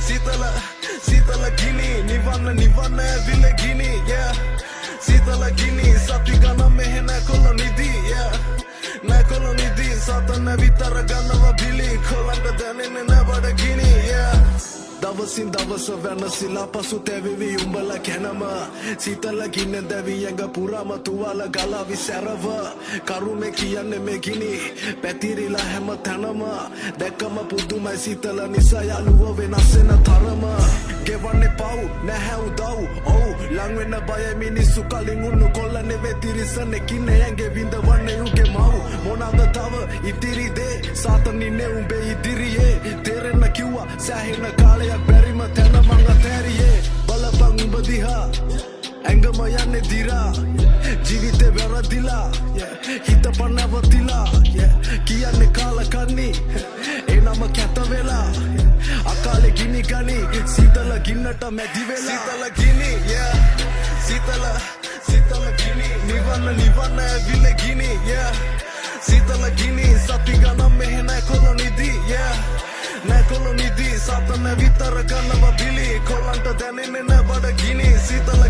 සීතල ගිනි නිවන්න ඇවිල්ල ගිනි සීතල ගිනි සති ගණන් මෙහෙ නැකොළ නිදි නැකොළ නිදි සතන විතර ගන්නවා බිලි කොළන්ට දැනෙන්නේ නැ බඩ ගිනි දවසින් දවස වෙනසිලා පසු තැවිවි උඹල කැනම සීතල ගින්න දැවි ඇඟ පුරාම තුවාල ගලාවි සැරව කරුණේ කියන්නේ මේ ගිනි පැතිරිලා හැම තැනම දැක්කම පුදුමයි සීතල නිසා යාළුව වෙනස් වෙන තරම ගෙවන්නේ පව් නැහැ උදව් ඔව් ලං වෙන්න බයයි මිනිස්සු කලින් උන්නු කොල්ලනේ වෙතිරිසනේ කින්නේ ඇඟේ විඳවන්නේ උගේ මව් මොනවාද තව ඉතිරි දේ සාතන් ඉන්නේ උඹේ ඉදිරියේ තේරෙන්න කිව්වා සෑහෙන කාලයක් බැරිම තැන මං අතෑරියේ බලපං උඹ දිහා ඇඟම යන්නේ දිරා ජීවිතේ වැරදිලා හිතපන් නැවතිලා කියන්නේ කාලකන්ණි ඒ නම කැත වෙලා අකාලේ ගිනි ගනි සීතල ගින්නට මැදි වෙලා සීතල ගිනි නිවන්න ඇවිල්ල ගිනි සීතල ගිනි සති ගණන් මෙහෙ නැකොළ නිදි නැකොළ නිදි සතන විතර ගන්නවා බිලි කොළන්ට දැනෙන්නේ නැ බඩ ගිනි සීතල